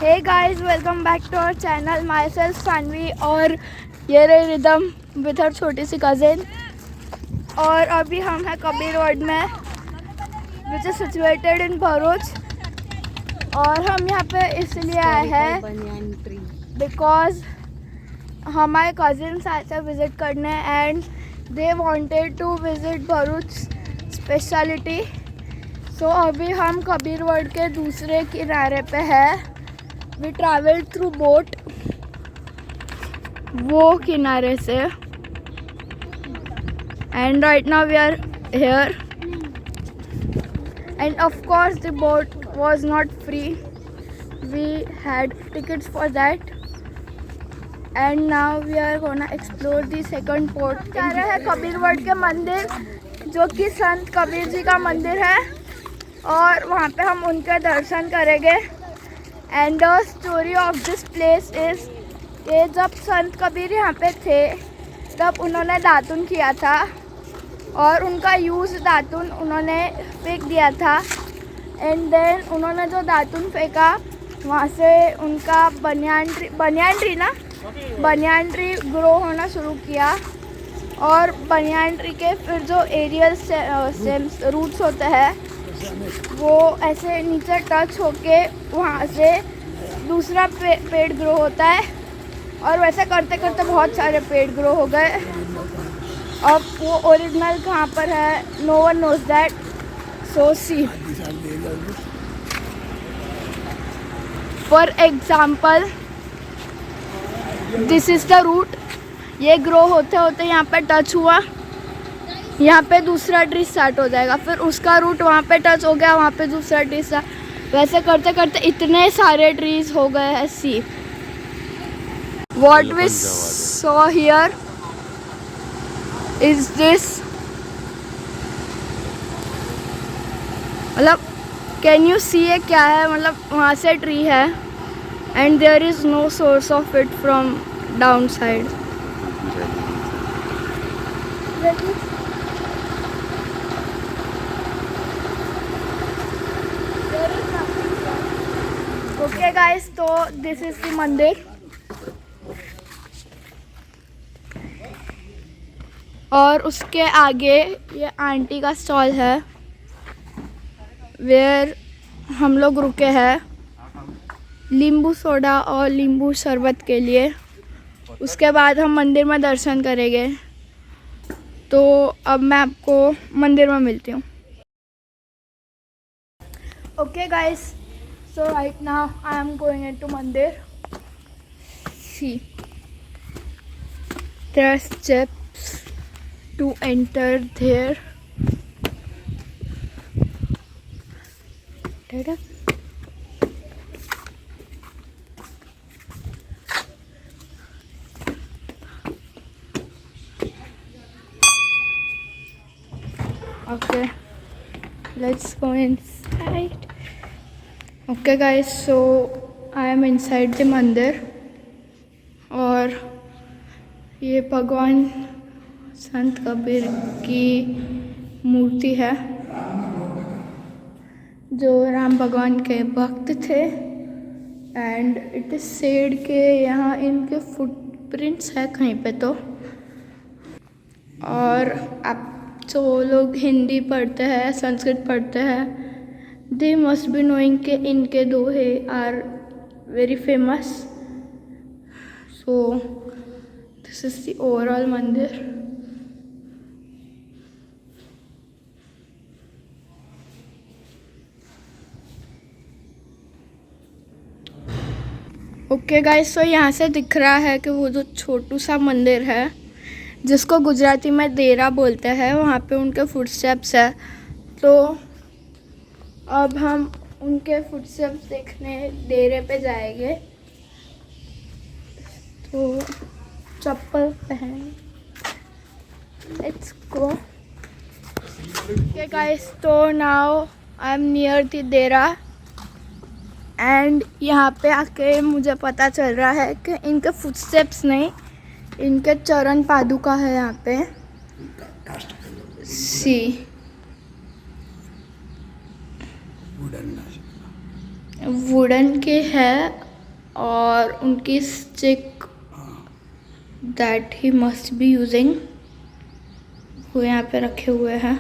Hey guys, welcome back to our channel. Myself Saanvi और ये रही रिदम विथ हर छोटी सी कज़िन। और अभी हम हैं कबीर रोड में, which is situated in Bharuch. और हम यहाँ पे इसलिए आए हैं बिकॉज हमारे कज़िन्स आए थे विज़िट करने and they wanted to visit Bharuch speciality. So अभी हम कबीर रोड के दूसरे किनारे पे है। We traveled through boat, वो किनारे से, and right now we are here. And of course the boat was not free. We had tickets for that. And now we are gonna explore the second port. जा रहे हैं कबीर वड के मंदिर, जो कि संत कबीर जी का मंदिर है, और वहाँ पे हम उनके दर्शन करेंगे। And the story of this place is कि जब संत कबीर यहाँ पे थे तब उन्होंने दातुन किया था और उनका यूज़ दातुन उन्होंने फेंक दिया था। एंड देन उन्होंने जो दातुन फेंका वहाँ से उनका बनियान ट्री ग्रो होना शुरू किया। और बनियान ट्री के फिर जो एरियल स्टेम्स रूट्स होते हैं वो ऐसे नीचे टच होके वहाँ से दूसरा पेड़ ग्रो होता है। और वैसे करते करते बहुत सारे पेड़ ग्रो हो गए। अब वो ओरिजिनल कहाँ पर है, no one knows that. So see for example this is the root. ये ग्रो होते होते यहाँ पे टच हुआ, यहाँ पे दूसरा ट्री स्टार्ट हो जाएगा, फिर उसका रूट वहाँ पे टच हो गया, वहाँ पे दूसरा ट्री स्टार्ट। वैसे करते करते इतने सारे ट्रीज हो गए हैं। See what we saw here is this, मतलब कैन यू सी ये क्या है, मतलब वहाँ से ट्री है and there is no source of it from down side. Okay guys, तो दिस इज द मंदिर। और उसके आगे ये आंटी का स्टॉल है वेयर हम लोग रुके हैं नींबू सोडा और नींबू शरबत के लिए। उसके बाद हम मंदिर में दर्शन करेंगे। तो अब मैं आपको मंदिर में मिलती हूँ। Okay guys, so right now I am going into mandir. See, there are steps to enter there. Okay, let's go inside. Okay guys, so I am inside the मंदिर। और ये भगवान संत कबीर की मूर्ति है, जो राम भगवान के भक्त थे। एंड इट इज सेड के यहाँ इनके फुटप्रिंट्स है कहीं पे तो। और आप जो लोग हिंदी पढ़ते हैं, संस्कृत पढ़ते हैं, they must be knowing के इनके दोहे are very famous. So this is the overall मंदिर। ओके गाइस, तो यहाँ से दिख रहा है कि वो जो छोटू सा मंदिर है जिसको गुजराती में देरा बोलते हैं, वहाँ पे उनके फुटस्टेप्स है। तो अब हम उनके फुटस्टेप्स देखने डेरे पे जाएंगे। तो चप्पल पहन, लेट्स गो। ओके गाइस, तो now I am near the देरा एंड यहाँ पे आके मुझे पता चल रहा है कि इनके फुटस्टेप्स नहीं, इनके चरण पादुका है यहाँ पे। सी वुडन के है और उनकी stick that he must be using वो यहाँ पे रखे हुए हैं।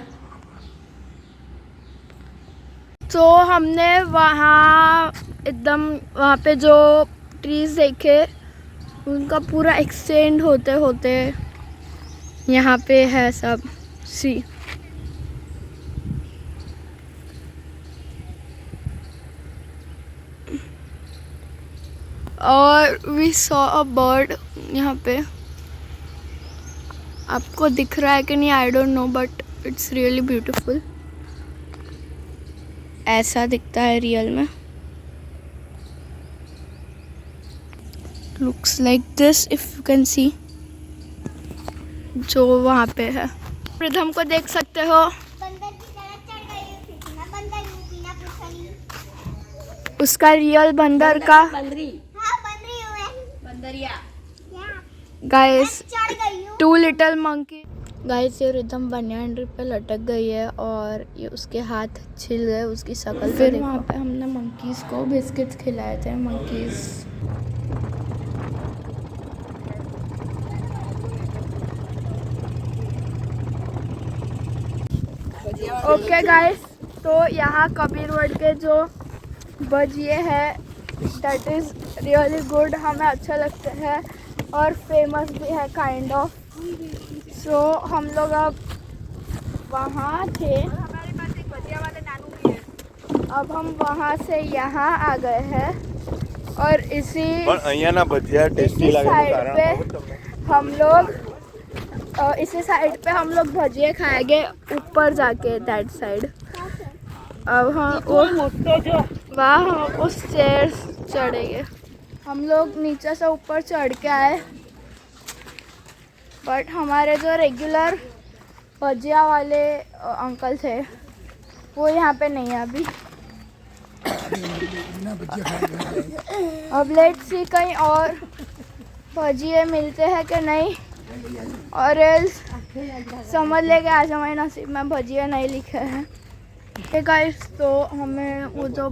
तो हमने वहाँ एकदम वहाँ पे जो ट्रीज देखे उनका पूरा एक्सटेंड होते होते यहाँ पे है सब सी। और वी सॉ अ बर्ड। यहाँ पे आपको दिख रहा है कि नहीं I don't know but it's really beautiful. ऐसा दिखता है रियल में। Looks like this if you can see. जो वहाँ पे है रिदम को देख सकते हो। उसका रियल बंदर का गाइस 2 लिटिल मंकी। गाइस ये रिदम बनियान ट्री पे लटक गई है और ये उसके हाथ छिल गए उसकी शक्ल। फिर वहाँ पे हमने मंकीज को बिस्किट्स खिलाए थे। मंकीज ओके गाइस, तो यहाँ कबीर वर्ड के जो भजिए है दैट इज़ रियली गुड। हमें अच्छा लगता है और फेमस भी है काइंड ऑफ। सो हम लोग अब वहाँ थे, अब हम वहाँ से यहाँ आ गए हैं और इसी साइड पे हम लोग इसी साइड पे हम लोग भजिए खाएंगे ऊपर जाके दैट साइड। अब हम वहाँ हम उस चेयर चढ़ेंगे। हम लोग नीचे से ऊपर चढ़ के आए बट हमारे जो रेगुलर भजिया वाले अंकल थे वो यहाँ पे नहीं है अभी। अब लेट्स सी कहीं और भजिए मिलते हैं कि नहीं, और एल्स समझ लेके आज हमारे नसीब में भजिया नहीं लिखे हैं। ठीक गाइस, तो हमें वो जो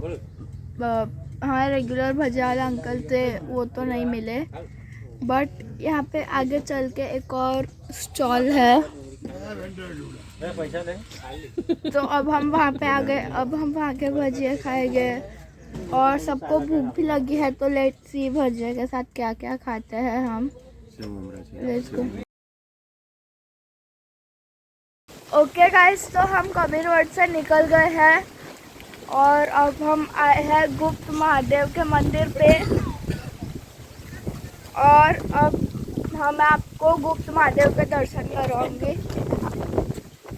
हमारे रेगुलर भजिया वाले अंकल थे वो तो नहीं मिले बट यहाँ पे आगे चल के एक और स्टॉल है। तो अब हम वहाँ पे आ गए। अब हम वहाँ के भजिया खाएंगे और सबको भूख भी लगी है तो लेट्स सी भजिया के साथ क्या क्या खाते हैं हम। Let's go. ओके गाइस, तो हम कबीर वर्ड से निकल गए हैं और अब हम आए हैं गुप्त महादेव के मंदिर पे। और अब हम आपको गुप्त महादेव के दर्शन करवाएंगे।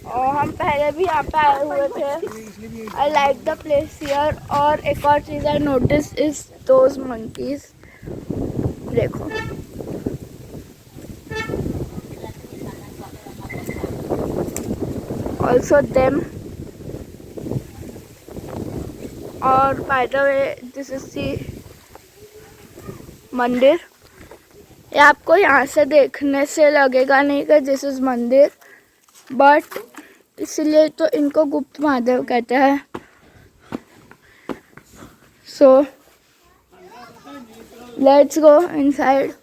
और हम पहले भी यहाँ पे आए हुए थे। I like the place here. और एक और चीज़ I notice is those monkeys. देखो ऑल्सो देम। और by the way this is the mandir. ये आपको यहाँ से देखने से लगेगा नहीं कि दिस इज मंदिर बट इसलिए तो इनको गुप्त महादेव कहते हैं। So let's go inside.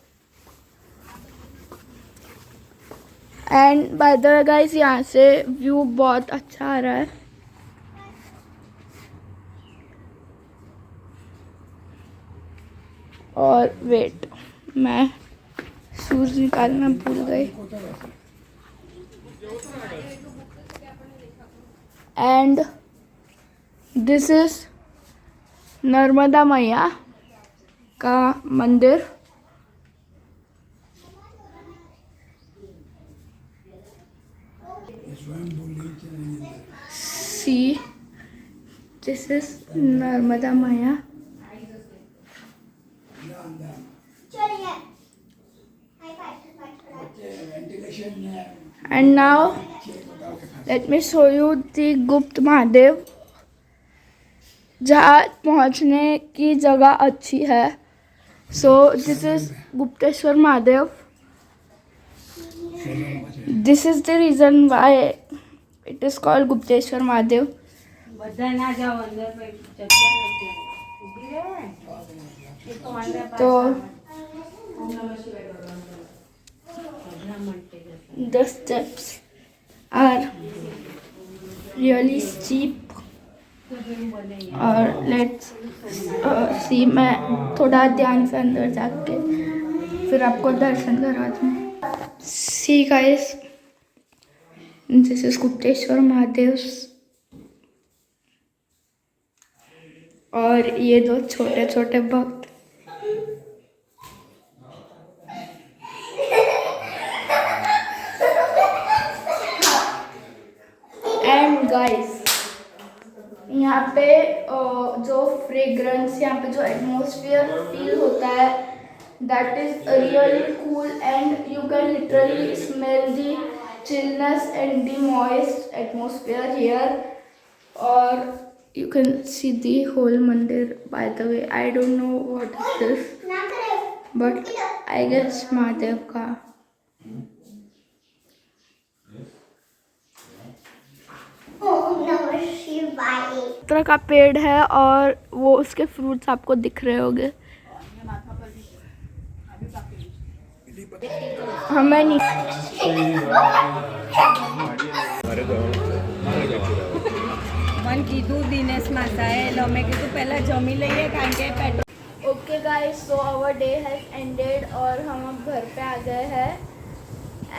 And bye the way guys यहाँ से व्यू बहुत अच्छा आ रहा है। और वेट, मैं शूज निकालना भूल गई। एंड दिस इज नर्मदा मैया का मंदिर। सी दिस इज नर्मदा मैया। And now let me show you the गुप्त महादेव। जहाँ पहुँचने की जगह अच्छी है। So this is Gupteshwar Mahadev. This is the reason why it is called Gupteshwar Mahadev. तो the steps are really steep और लेट्स सी मैं थोड़ा ध्यान से अंदर जाके फिर आपको दर्शन करवा दूँ। See guys, this is Gupteshwar Mahadev और ये दो छोटे छोटे भक्त। एंड गाइस, यहाँ पे जो फ्रेग्रेंस, यहाँ पे जो एटमॉस्फेयर फील होता है, that is really cool and you can literally smell the chillness and the moist atmosphere here. और you can see the whole mandir. By the way, I don't know what is this, but I guess Mahadev ka. तरह का पेड़ है और वो उसके fruits आपको दिख रहे होंगे। हमें नहीं મને કીધું દિનેશ માસાએ એટલે અમે કીધું પહેલાં જમી લઈએ કારણ કે petrol. Okay guys, so our day has ended और हम अब घर पे आ गए हैं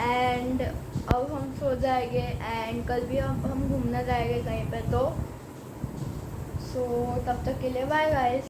एंड अब हम सो जाएंगे एंड कल भी हम घूमने जाएंगे कहीं पे। तो सो तब तक के लिए बाय गाइस।